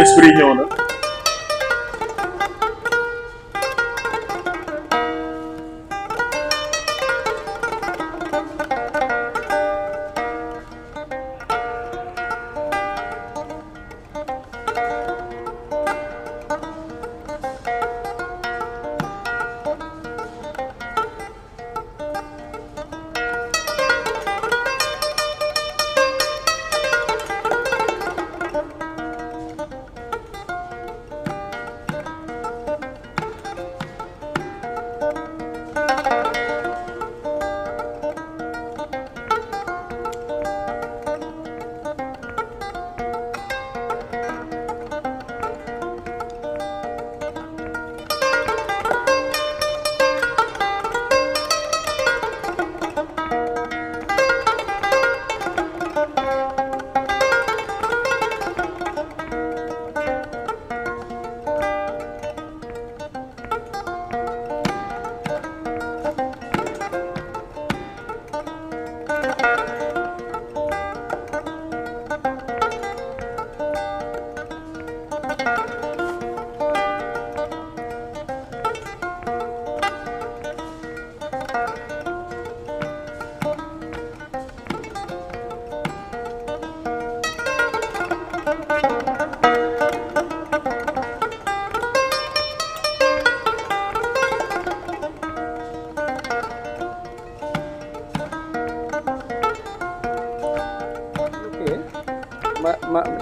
esprit ñëw na.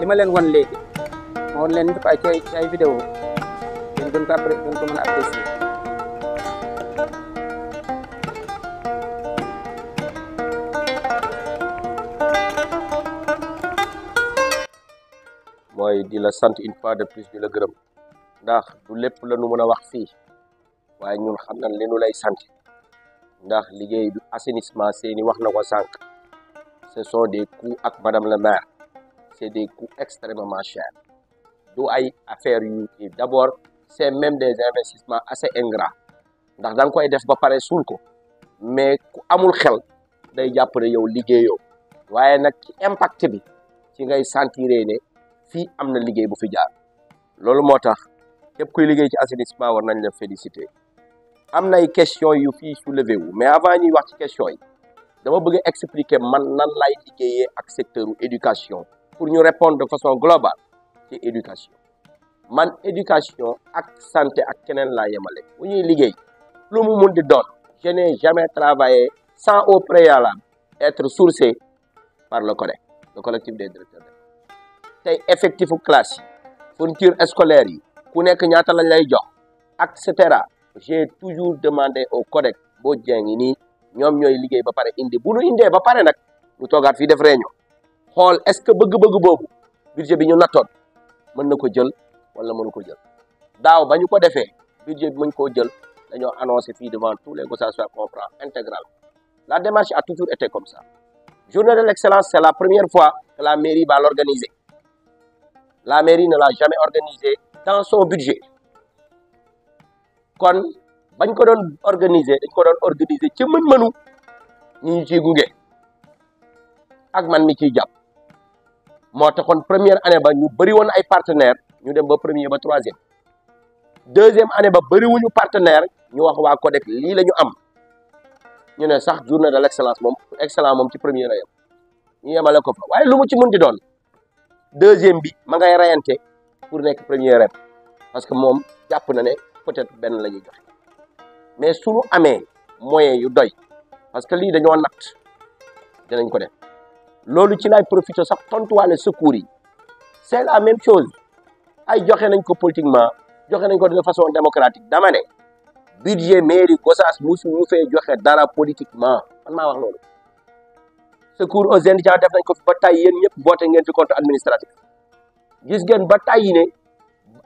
li ma leen wan léegi ma wan leen def ay ci ay vidéo ngeen gën ko mën a apprécier. mooy di la sant une fois de plus di la gërëm ndax du lépp la nu mën a wax fii waaye ñun xam nañ li nu lay sant ndax liggéey bi assainissement seeni wax na ko sànq ce sont des coûts ak madame le maire c'est des coûts extrêmement chers du ay affaires yu kii d'abord c'est même des investissements assez ingrats ndax da nga koy def ba pare suul ko mais ku amul xel day jàpp ne yow liggéeyoo waaye nag ci impact bi ci ngay sentiré ne fii am na liggéey bu fi jaar loolu moo tax képp kuy liggéey ci assainissement war nañ la féliciter am na ay questions yu fii soulevé wu mais avant ñuy wax ci questions yi dama bëgg a expliquer man nan lay liggéeyee ak secteur éducation pour ñu répondre de façon globale ci éducation man éducation ak santé ak keneen laa yemale bu ñuy liggéey lu mu mun di doon je n'ai jamais travaillé sans au préalable être sourcé par le CODEC le collectif des directeurs d'école tey effectifu classe yi fourniture scolaire yi ku nekk ñaata lañ lay jox et cetera j'ai toujours demandé au CODEC boo jàngi nii ñoom ñooy liggéey ba pare indi bu ñu indee ba pare nag ñu toogaat fii def réunion xool est-ce que bëgg-bëgg boobu budget bi ñu nattoon mën na ko jël wala mënu ko jël daaw ba ñu ko defee budget bi mën koo jël dañoo annoncé fii devant tous les Gossassois qu'on prend intégral la démarche a toujours été comme ça journée de l'excellence c'est la première fois que la mairie va l'organiser la mairie ne l'a jamais organisé dans son budget kon bañ ko doon organiser dañ ko doon organiser ci mën-mënu ñu ciy gunge ak man mi ciy jàpp moo taxoon première année ba ñu bëri woon ay partenaires ñu dem ba premier ba troisième deuxième année ba bëri wuñu partenaire ñu wax waa CODEC lii la ñu am ñu ne sax journée de l'excellence moom excellent moom ci premier la yem ñu yemale ko fa waaye lu mu ci mun di doon deuxième bi ma ngay rayante pour nekk premier rep parce que moom jàpp na ne peut-être benn la ñuy joxe mais suñu amee moyens yu doy parce que lii dañoo natt dinañ ko def loolu ci lay profité sax tontuwaale secours yi c'est la même chose ay joxe nañ ko politiquement joxe nañ ko de façon démocratique dama ne budget mairie Gossas musu ñu fee joxe dara politiquement man maa wax loolu secours aux indigents def nañ ko fi ba tay yéen ñëpp boote ngeen fi compte administratif gis ngeen ba tay ne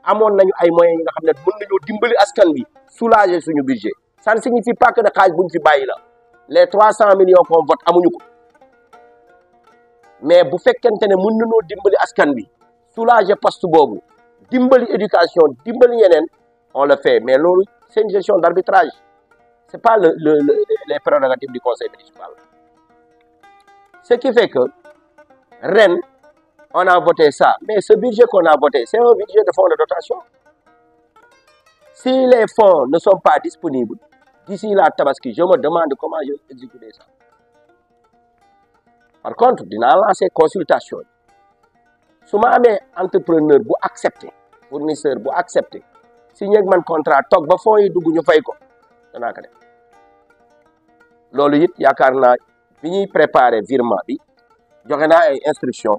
amoon nañu ay moyens yi nga xam ne mën nañoo dimbali askan bi soulager suñu budget ça ne signifie pas que ne xaalis buñ fi bàyyi la les 300 millions qu'on vote amuñu ko mais bu fekkente ne mën nañoo dimbali askan bi soulager poste boobu dimbali éducation dimbali yeneen on le fait mais loolu c'est une gestion d'arbitrage c'est pas les prérogatives du conseil municipal ce qui fait que ren on a voté ça. Mais ce budget qu'on a voté, c'est un budget de fonds de dotation. Si les fonds ne sont pas disponibles, d'ici la Tabaski, je me demande comment je vais exécuter ça. Par contre, dinaa lancer consultation. Si ma amee entrepreneur bu accepté, fournisseur bu accepté, signé ak man contrat toog ba fonds yi dugg ñu fay ko danaa ko def. Loolu it yaakaar naa bi ñuy préparer virement bi joxe naa ay instructions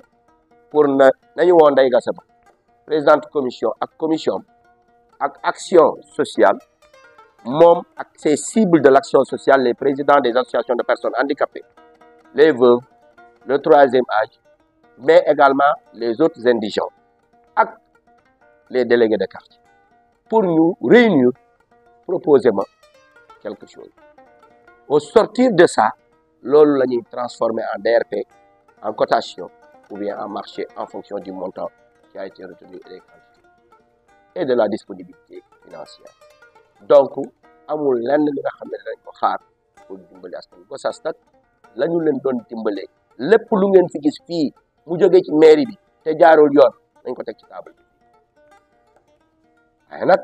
pour nañu woo Ndeye Gassama présidente commission ak action sociale moom ak ses cibles de l'action sociale, les présidents des associations de personnes handicapées, les veuves, le troisième âge, mais également les autres indigents ak les délégués de quartier pour nous réunir, proposer quelque chose. Au sortir de ça, loolu la ñuy transformer en DRP, en cotation ou bien en marché en fonction du montant qui a été retenu et des quantités et de la disponibilité financière. Donc amul lenn li nga xam ne dañ ko xaar pour dimbali askan wi Gossas nag la ñu leen doon dimbalee lépp lu ngeen fi gis fii mu jógee ci mairie bi te jaarul yoon nañ ko teg ci table bi waaye nag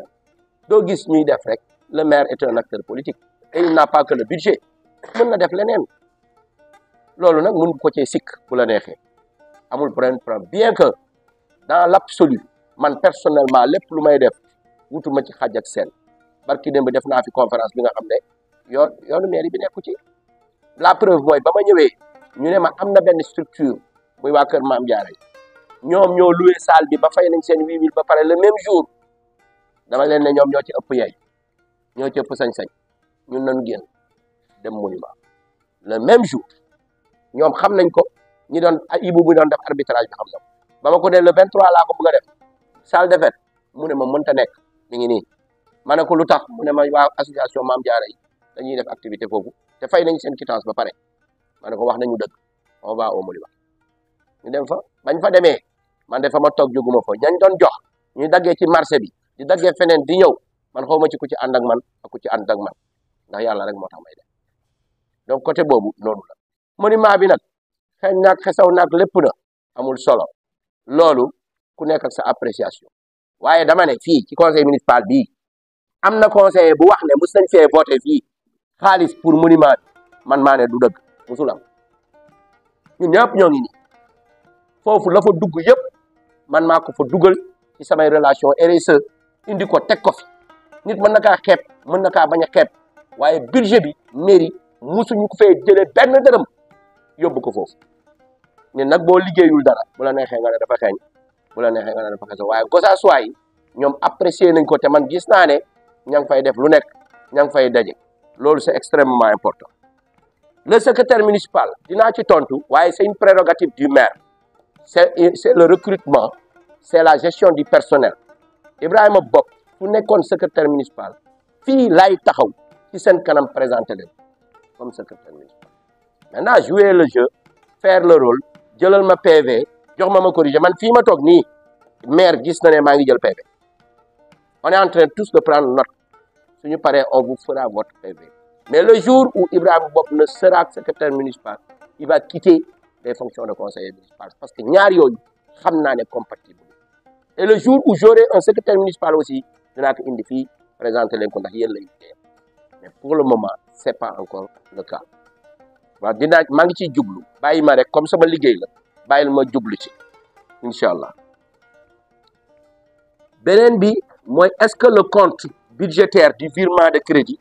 doo gis ñuy def rek le maire est un acteur politique et il n'a pas que le budget mën na def leneen loolu nag mën ko cee sikk bu la neexee amul problème bien que dans l'absolu man personnellement lépp lu may def wutuma ci xaj ak seen barki démb def naa fi conférence bi nga xam ne yoonu mairie bi nekku ci la preuve mooy ba ma ñëwee ñu ne ma am na benn structure muy waa kër Maam Jaara ñoom ñoo loué salle bi ba fay nañ seen 8000 ba pare le même jour dama leen ne ñoom ñoo ci ëpp yey ñoo ci ëpp sañ-sañ ñun nañu génn dem monument le même jour ñoom xam nañ ko ñi doon ibu bu doon def arbitrage bi xam na ba ma ko ne le 23 laa ko bëgg a def salle de fête mu ne ma mënta nekk mi ngi nii ma ne ko lu tax mu ne ma waa association Maam Jaara yi dañuy def activité foofu te fay nañ seen quittance ba pare ma ne ko wax nañu dëgg on va au monument ñu dem fa bañ fa demee man de fa ma toog jóguma fa ñañ doon jox ñu daggee ci marché bi di daggee feneen di ñëw man xaw ma ci ku ci ànd ak man ak ku ci ànd ak man ndax yàlla rek moo tax may def donc côté boobu noonu la monument bi nag xeeñ naag xesaw naag lépp na amul solo loolu ku nekk ak sa appréciation waaye dama ne fii ci conseil municipal bii am na conseiller bu wax ne mus nañ fee voté fii xaalis pour monument bi man maa ne du dëgg musul am ñun ñëpp ñoo ngi nii foofu la fa dugg yëpp man maa ko fa dugal ci samay relation RSE indi ko teg ko fi nit mën na kaa xeeb mën na kaa bañ a xeeb waaye budget bi mairie musuñu ko fee jëlee benn dërëm yóbbu ko foofu nit nag boo liggéeyul dara bu la neexee nga ne dafa xeeñ bu la neexee nga ne dafa xeeñ waaye Gossassois yi ñoom apprécier nañ ko te man gis naa ne ña ngi fay def lu nekk ña ngi fay daje loolu c'est extrêmement important le secrétaire municipal dinaa ci tontu waaye c'est une prérogative du maire c'est le recrutement c'est la gestion du personnel Ibrahima Bopp fu nekkoon secrétaire municipal fii laay taxaw ci seen kanam présenté leen comme secrétaire municipal maintenant jouer le jeu faire le rôle jëlal ma PV jox ma corriger man fii ma toog nii maire gis na ne maa ngi jël PV on est en train tous de prendre note suñu paree on vous fera votre PV mais le jour où Ibrahima Bopp ne sera secrétaire municipal il va quitter les fonctions de conseiller municipal parce que ñaar yooyu xam naa ne compatible et le jour où j'aurai un secrétaire municipal aussi dinaa ko indi fii présenter leen ko ndax yéen lay mais pour le moment c'est pas encore le cas waaw dinaa maa ngi ciy jublu bàyyi ma rek comme sama liggéey la bàyyil ma jublu ci incha allah beneen bi mooy est-ce que le compte budgétaire du virement de crédit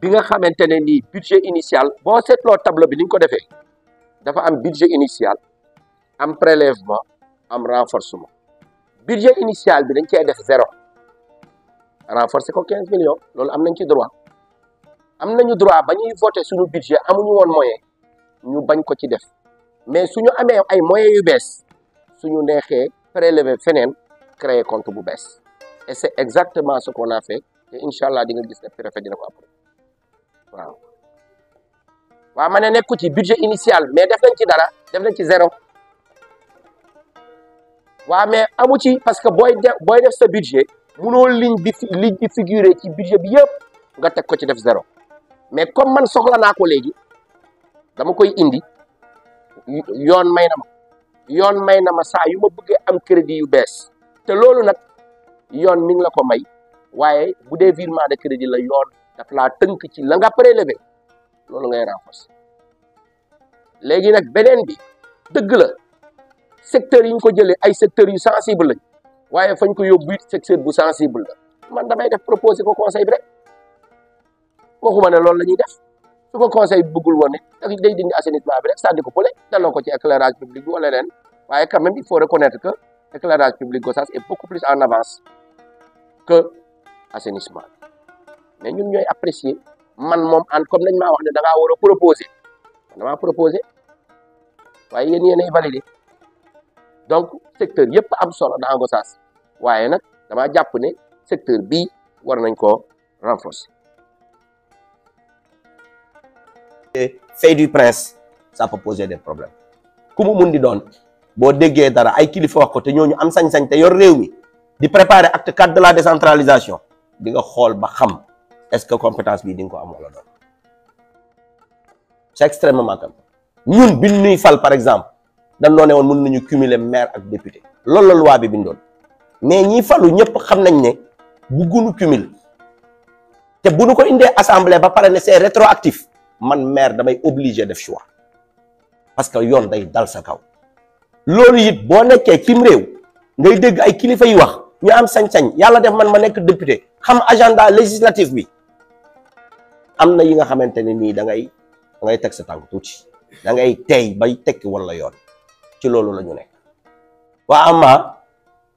bi nga xamante ne nii budget initial boo seetloo tableau bi ni ñu ko defee dafa am budget initial am prélèvement am renforcement budget initial bi dañ cee def 0 renforcer ko 15 millions loolu am nañ ci droit am nañu droit ba ñuy voter suñu budget amuñu woon moyen ñu bañ ko ci def mais suñu amee ay moyens yu bees suñu neexee prélever feneen créer compte bu bees et c'est exactement ce qu'on a fait et incha allah di nga gis ne préfet dina ko approuver waaw ma ne nekku ci budget initial mais def nañ ci dara def nañ ci 0 waaw mais amu ci parce que booy def sa budget munoo ligne bi figurer ci budget bi yëpp nga teg ko ci def 0 mais comme man soxla naa ko léegi dama koy indi yoon may na ma yoon may na ma saa yu ma bëggee am crédit yu bees te loolu nag yoon mi ngi la ko may waaye bu dee virement de crédit la yoon daf laa tënk ci la nga prélevé loolu ngay renforcer léegi nag beneen bi dëgg la secteur yi ñu ko jëlee ay secteurs yu sensible lañ waaye fañ ko yóbbu it secteur bu sensible la man damay def proposer ko conseil bi rek waxuma ne loolu la ñuy def su ko conseil bi bëggul woon ne day dindi assainissement bi rek sànni ko pële delloo ko ci éclairage public bi wala leen waaye quand même il faut reconnaître que éclairage public Gossas est beaucoup plus en avance que assainissement mais ñun ñooy apprécier man moom en comme nañ maa wax ne da ngaa war a proposer man damaa proposer waaye yéen yéenay valider donc secteur yëpp am solo dans Gossas waaye nag damaa jàpp ne secteur bii war nañ koo renforcer. Fait du prince ça peut poser des problèmes ku mu mun di doon boo déggee dara ay kilifa wax ko te ñooñu am sañ-sañ te yor réew mi di préparer acte 4 de la décentralisation di nga xool ba xam est-ce que compétence bii di nga ko am wala doon c'est extrêmement important ñun biñ ñuy fal par exemple dañ doon ne woon mën nañu cumuler maire ak député loolu la loi bi bindoon mais ñi falu ñëpp xam nañ ne bëgguñu cumul te bu ñu ko indee assemblée ba pare ne c'est rétroactif man maire damay obligé def choix parce que yoon day dal sa kaw loolu it boo nekkee cim réew ngay dégg ay kilifa yi wax ñu am sañ-sañ yàlla def man ma nekk député xam agenda législatif bi am na yi nga xamante ne nii da ngay teg sa tànk tuuti da ngay tey bay tekki wala yoon ci loolu la ñu nekk waa ama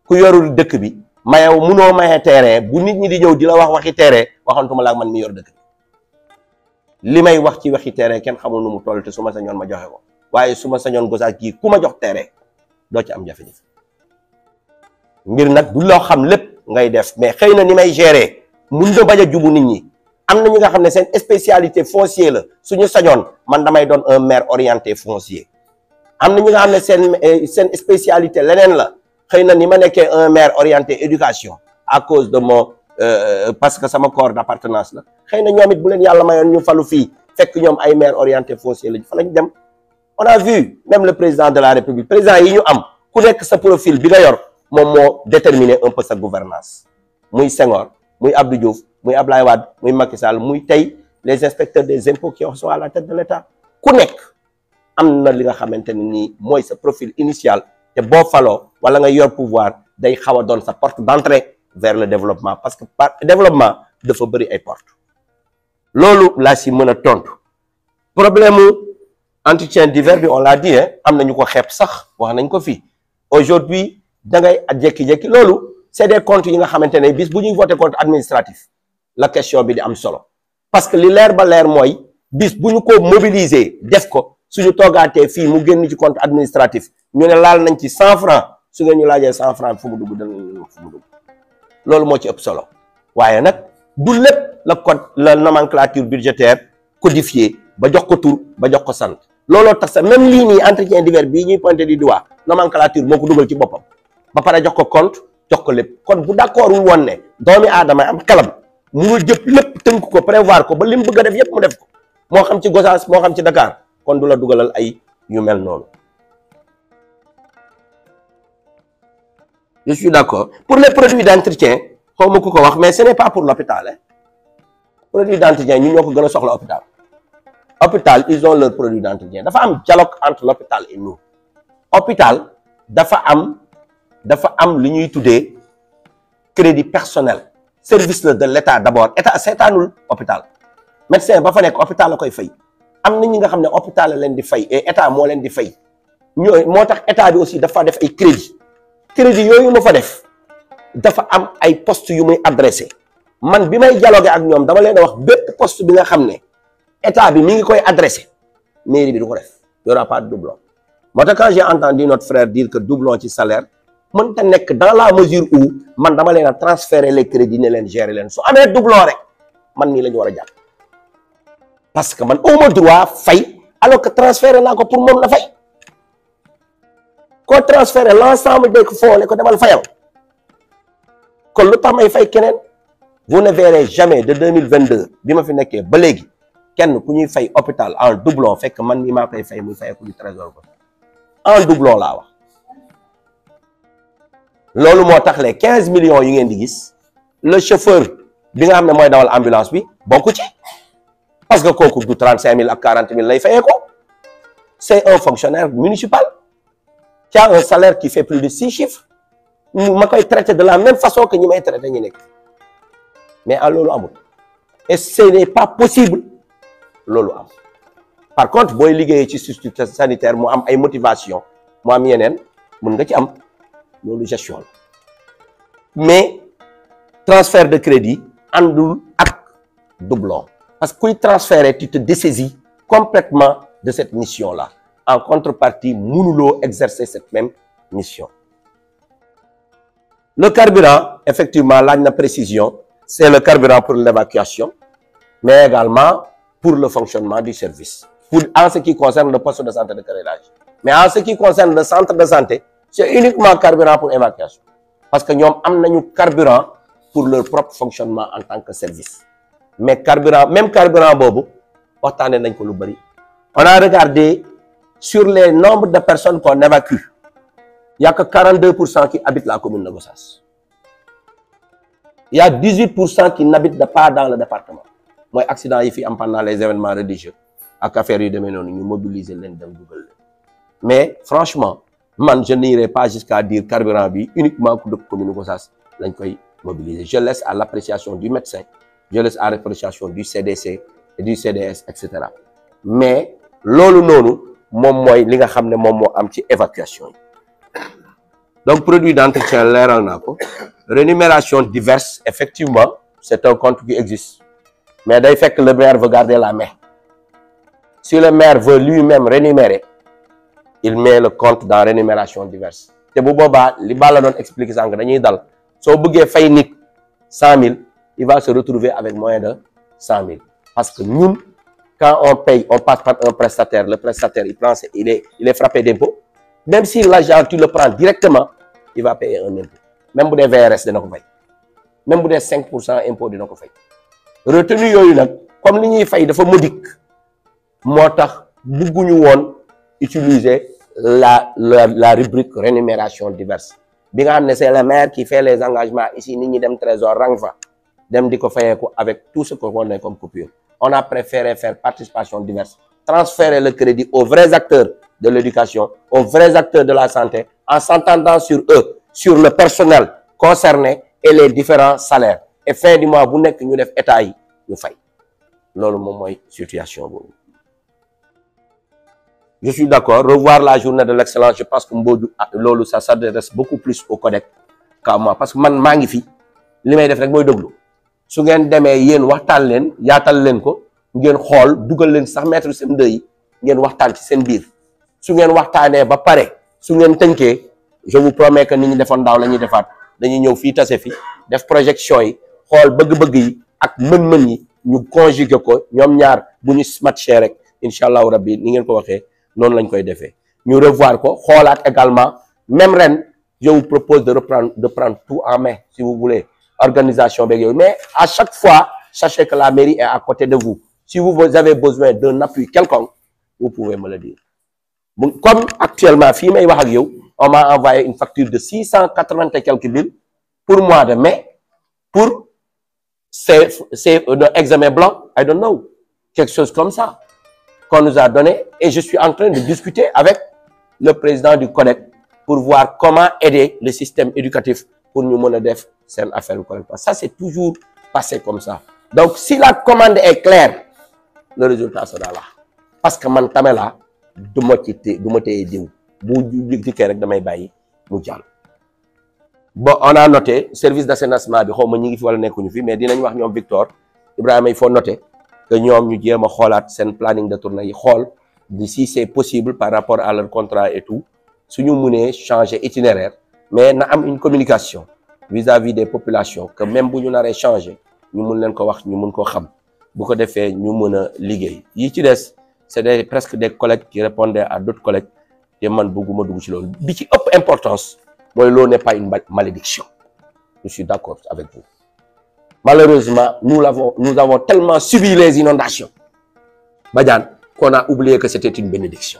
ku yorul dëkk bi mayew munoo maye terrain bu nit ñi di ñëw di la wax waxi terrain waxantuma la ak man mi yor dëkk bi li may wax ci waxi terrain kenn xamul nu mu toll te su ma sañoon ma joxe ko waaye su ma sañoon Gossas gii ku ma jox terrain doo ci am jafe-jafe mbir nag du loo xam lépp ngay def mais xëy na ni may gérer mun na bañ a jubu nit ñi am na ñi nga xam ne seen spécialité foncier la suñu sañoon man damay doon un maire orienté foncier am na ñi nga xam ne seen spécialité leneen la xëy na ni ma nekkee un maire orienté éducation à cause de mon parce que sama corps d'appartenance la xëy na ñoom it bu leen yàlla mayoon ñu falu fii fekk ñoom ay maire orienté foncier lañu fa lañ dem on a vu même le président de la république président yi ñu am ku nekk sa profil bi nga yor moom moo déterminer un peu sa gouvernance muy Senghor muy Abdou Diouf muy Ablaye Wade muy Macky Sall muy tey les inspecteurs des impôts qui sont à la tête de l'État ku nekk am na li nga xamante ne nii mooy sa profil initial te boo faloo wala nga yor pouvoir day xaw a doon sa porte d'entrée vers le développement parce que par développement dafa bëri ay porte loolu laa si mën a tontu problème mu entretien divers bi on l'a dit am nañu ko xeeb sax wax nañ ko fii aujourd'hui da ngay jékki-jékki loolu c'est des comptes yi nga xamante ne bis bu ñuy voté compte administratif la question bi di am solo parce que li leer ba leer mooy bis bu ñu ko mobiliser def ko suñu toogaatee fii mu génn ci compte administratif ñu ne laal nañ ci 100 francs su ngeen ñu laajee 100 francs fu mu dugg danañ fu mu dugg loolu moo ci ëpp solo waaye nag du lépp la code la nomenclature budgétaire codifiée ba jox ko tur ba jox ko sant looloo tax sax même lii nii entretien divers bii ñuy pointé du doigt nomenclature moo ko dugal ci boppam ba pare jox ko compte jox ko lépp kon bu d'accordul woon ne doomi aadama am xelam munul jëpp lépp tënk ko prévoir ko ba li mu bëgg a def yépp mu def ko moo xam ci Gossas moo xam ci Dakar kon du la dugalal ay yu mel noonu. Je suis d'accord pour les produits d'entretien xaw ma ku ko wax mais ce n'est pas pour l'hôpital produits d'entretien ñu ñoo ko gën a soxla hôpital. hôpital ils ont leur produit d'entretien dafa am dialogue entre l'hôpital et nous hôpital dafa am lu ñuy tuddee crédit personnel service la de l'État d'abord état seetaanul hôpital médecin ba fa nekk hôpital la koy fay am na ñi nga xam ne hôpital la leen di fay et état moo leen di fay ñooy moo tax état bi aussi dafa def ay crédit yooyu ma fa def dafa am ay postes yu muy adressé man bi may dialoguer ak ñoom dama leen a wax bépp poste bi nga xam ne état bi mi ngi koy adressé mairie bi du ko def y aura pas de doublon moo tax quand j'ai entendu notre frère dire que doublon ci salaire mënta nekk dans la mesure où man dama leen a transférer les crédits ne leen gérer leen su amee doublon rek man nii la ñu war a jàpp parce que man awma droit fay alors que transférer naa ko pour moom la fay koo transférer l'ensemble des fonds ne ko demal fayal kon lu tax may fay keneen vous ne verrez jamais de 2022 bi ma fi nekkee ba léegi kenn ku ñuy fay hôpital en doublon fekk man ni maa koy fay muy fay ku ñu trésor ko en doublon laa wax loolu moo tax les 15 millions yi ngeen di gis le chauffeur bi nga xam ne mooy dawal ambulance bi bokku ci parce que kooku du 35 000 ak 40 000 lay fayee ko c'est un fonctionnaire municipal qui a un salaire qui fait plus de 6 chiffres ma koy traiter de la même façon que ñi may traiter ñi nekk mais à loolu amul et ce n'est pas possible loolu am par contre booy liggéeyee ci structure sanitaire mu am ay motivation mu am yeneen mën nga ci am loolu gestion la mais transfert de crédit àndul ak doublon parce que kuy transférer tu te dessaisis complètement de cette mission là en contrepartie mënuloo exercer cette même mission. Le carburant effectivement laaj na précision c'est le carburant pour l'évacuation mais également pour le fonctionnement du service en ce qui concerne le poste de santé de Keur Elhadji mais en ce qui concerne le centre de santé c'est uniquement carburant pour évacuation parce que ñoom am nañu carburant pour leur propre fonctionnement en tant que service mais même carburant boobu waxtaanee nañ ko lu bari. On a regardé sur les nombres de personnes qu'on évacue il y a que 42% qui habitent la commune de Gossas il y a 18% qui n'habitent pas dans le département mooy accident yi fi am pendant les événements religieux ak affaire yu demee noonu ñu mobiliser leen dem dugal leen mais franchement man je n'irai pas jusqu'à dire carburant bi uniquement ku dëkk commune Gossas lañ koy mobiliser je laisse à l'appréciation du médecin je laisse à l'appréciation du CDC et du CDS etc. mais loolu noonu moom mooy li nga xam ne moom moo am ci évacuation yi donc produit d'entretien leeral naa ko rémunération diverse effectivement c'est un compte qui existe mais day fekk le maire veut garder la main si le maire veut lui-même rémunérer il met le compte dans rémunération diverse te bu boobaa li Balla doon expliquer sànq dañuy dal soo bëggee fay nit 100 000 il va se retrouver avec moins de 100 000 parce que ñun quand on paye on passe par un prestataire le prestataire il est frappé d'impôt même si l'argent tu le prends directement il va payer un impôt même bu dee VRS dina ko fay même bu dee 5% impôt dina ko fay retenu yooyu nag comme li ñuy fay dafa modique moo tax bugguñu woon utiliser la rubrique rémunération diverse bi nga xam ne c'est le maire qui fait les engagements ici nit ñi dem trésor rang fa dem di ko fayeeku avec tout ce qu'on a comme coupure on a préféré faire participation diverse transférer le crédit aux vrais acteurs de l'éducation aux vrais acteurs de la santé en s'entendant sur eux sur le personnel concerné et les différents salaires et fin du mois bu nekk ñu def état yi ñu fay loolu moom mooy situation boobu. Je suis d'accord revoir la journée de l'excellence je pense que Mbodj loolu ça s'adresse beaucoup plus au CODEC qu'à moi parce que man maa ngi fi li may def rek mooy déglu su ngeen demee yéen waxtaan leen yaatal leen ko ngeen xool dugal leen sax maître CM2 yi ngeen waxtaan ci seen biir su ngeen waxtaanee ba pare su ngeen tënkee je vous promets que nit ñi defoon daaw la ñuy defaat dañuy ñëw fii tase fi def projection yi xool bëgg-bëgg yi ak mën-mën yi ñu conjuguer ko ñoom ñaar bu ñu matché rek incha allahu rabbi ni ngeen ko waxee noonu lañ koy defee ñu revoir ko xoolaat également même ren je vous propose de prendre tout en main si vous voulez organisation beeg yooyu mais à chaque fois sachez que la mairie est à côté de vous si vous avez besoin d'un appui quelconque vous pouvez me le dire comme actuellement fii may wax ak yow on m'a envoyé une facture de 680 et quelques mille pour mois de mai pour c'est un examen blanc I don't know quelque chose comme ça qu'on nous a donné et je suis en train de discuter avec le président du CODEC pour voir comment aider le système éducatif pour ñu mën a def seen affaire correctement ça c'est toujours passé comme ça donc si la commande est claire le résultat sera là parce que man tame la du ma téye diw bu dikkee rek damay bàyyi mu jàll bon on a noté service d'assainissement bi xaw ma ñi ngi fi wala nekkuñu fi mais dinañ wax ñoom Victor Ibrahima il faut noter que ñoom ñu jéem a xoolaat seen planning de tournée yi xool si c'est possible par rapport à leur contrat et tout suñu mënee changer itinéraire mais na am une communication vis-à-vis des populations que même bu ñu naree changer ñu mun leen ko wax ñu mun ko xam bu ko defee ñu mën a liggéey yi ci des c'est presque des collègues qui répondaient à d'autres collègues te man bëgguma dugg ci loolu bi ci ëpp importance mooy l'eau n'est pas une malédiction je suis d'accord avec vous malheureusement nous avons tellement subi les inondations Badiane qu'on a oublié que c'était une bénédiction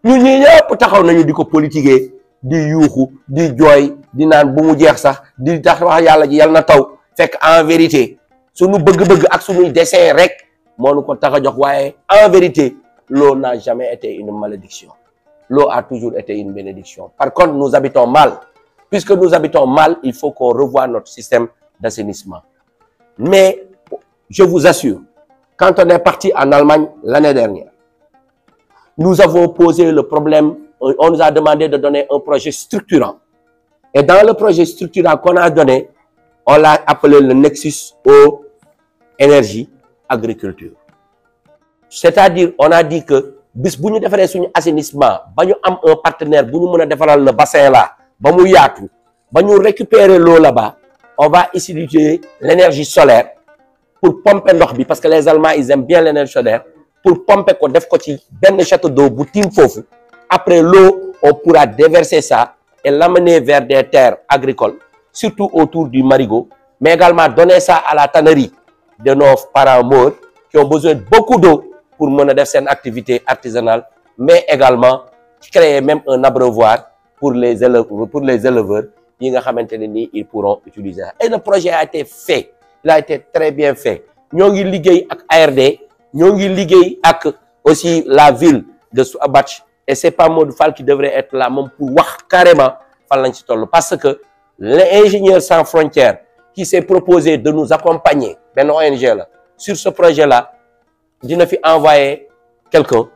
ñun ñii ñëpp taxaw nañu di ko politiquer di yuuxu di jooy di naan bu mu jeex sax di tax wax yàlla ji yal na taw fekk en vérité suñu bëgg-bëgg ak suñuy dessein rek moo nu ko tax a jox waaye en vérité l'eau n'a jamais été une malédiction. L'eau a toujours été une bénédiction. Par contre, nous habitons mal. Puisque nous habitons mal, il faut qu'on revoie notre système d'assainissement. Mais je vous assure, quand on est parti en Allemagne l'année dernière, nous avons posé le problème, on nous a demandé de donner un projet structurant. Et dans le projet structurant qu'on a donné, on l'a appelé le Nexus eau, énergie, agriculture. C'est-à-dire, on a dit que bis bu ñu defaree suñu assainissement ba ñu am un partenaire bu ñu mën a defaral le bassin là ba mu yaatu ba ñu récupérer l'eau là-bas, on va utiliser l'énergie solaire pour pomper ndox bi parce que les Allemands ils aiment bien l'énergie solaire pour pomper ko def ko ci benn château d'eau bu tiim foofu. Après l'eau, on pourra déverser ça et l'amener vers des terres agricoles, surtout autour du marigot, mais également donner ça à la tannerie de nos parents morts qui ont besoin de beaucoup d'eau pour mener une activité artisanale, mais également créer même un abreuvoir pour les éleveurs, ils pourront utiliser ça. Et le projet a été fait, il a été très bien fait. Nous avons liggéey avec ARD, nous avons liggéey avec aussi la ville de Souabatch, et c'est pas Modou Fall qui devrait être là même pour voir carrément parce que l'ingénieur sans frontières qui s'est proposé de nous accompagner, ben ONG là, sur ce projet-là, dina fi envoyé quelqu'un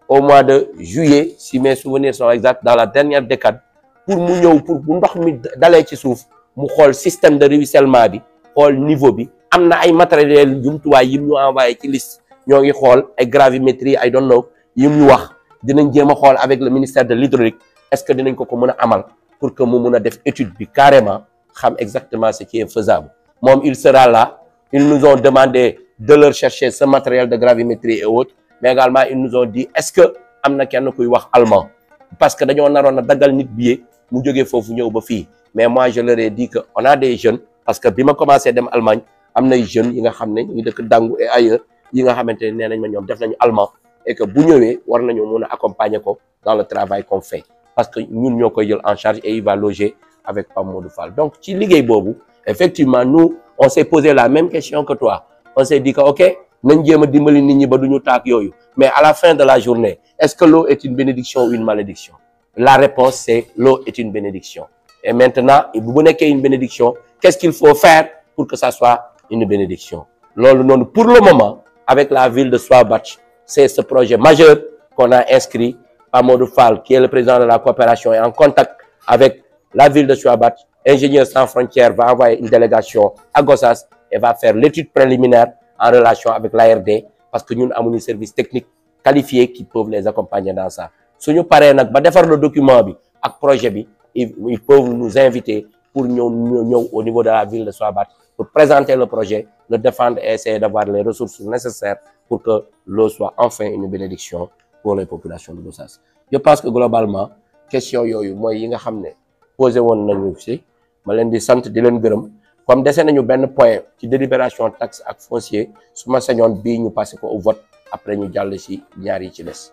au mois de juillet, si mes souvenirs sont exacts, dans la dernière décade, pour mu ñëw pour bu ndox mi dalee ci suuf mu xool système de ruissellement bi xool niveau bi am na ay matériel jumtuwaay yim ñu envoyé ci liste ñoo ngi xool ay gravimétrie I don't know yim ñu wax dinañ jéem a xool avec le ministère de l'hydraulique est-ce que dinañ ko mën a amal pour que mu mën a def étude bi carrément xam exactement ce qui est faisable. Moom il sera là, ils nous ont demandé de leur chercher ce matériel de gravimétrie et autres, mais également ils nous ont dit est-ce que amna kenn kuy wax allemand parce que dañoo naroon a daggal nit billet mu jógee foofu ñëw ba fii. Mais moi je leur ai dit que on a des jeunes parce que bi ma commencé dem Allemagne am nay jeunes yi nga xam ne ñu dëkk Dangu et ailleurs yi nga xamante ne nee nañ ma ñoom def nañu allemand et que bu ñëwee war nañu mën a accompagner ko dans le travail qu'on fait parce que ñun ñoo koy jël en charge et il va loger avec Pape Modou Fall. Donc ci liggéey boobu effectivement nous on s'est posé la même question que toi. On s'est dit que ok nañ jéem a dimbali nit ñi ba duñu taak yooyu mais à la fin de la journée est-ce que l'eau est une bénédiction ou une malédiction? La réponse c'est l'eau est une bénédiction. Et maintenant bu nekkee une bénédiction qu'est-ce qu'il faut faire pour que ça soit une bénédiction? Loolu noonu pour le moment avec la ville de Souabatch c'est ce projet majeur qu'on a inscrit. Pape Modou Fall qui est le président de la coopération est en contact avec la ville de Souabatch. Ingénieurs sans frontières va envoyer une délégation à Gossas et va faire l'étude préliminaire en relation avec l'ARD parce que nous avons un service technique qualifié qui peuvent les accompagner dans ça. Si nous parlons de faire le document bi ak projet bi, ils peuvent nous inviter pour nous au niveau de la ville de Souabatch pour présenter le projet, le défendre et essayer d'avoir les ressources nécessaires pour que l'eau soit enfin une bénédiction pour les populations de Gossas. Je pense que globalement question yooyu mooy yi nga xam ne posé woon nañu ci ma leen di sant di leen gërëm. Comme dese nañu benn point ci délibération taxe ak foncier su ma sañoon bii ñu passé ko au vote après ñu jàll ci ñaar yi ci des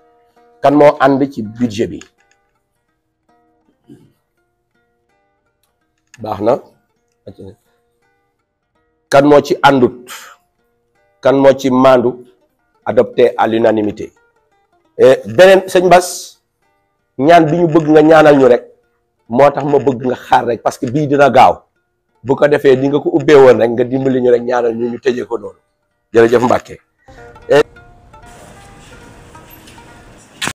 kan moo ànd ci budget bi baax na kan moo ci àndut kan moo ci maandu adopté à l'unanimité beneen sëñ Bass ñaan bi ñu bëgg nga ñaanal ñu rek moo tax ma bëgg nga xaar rek parce que bii dina gaaw bu ko defee di nga ko ubbee woon rek nga dimbali ñu rek ñaanal ñu tëjee ko noonu jërëjëf Mbacke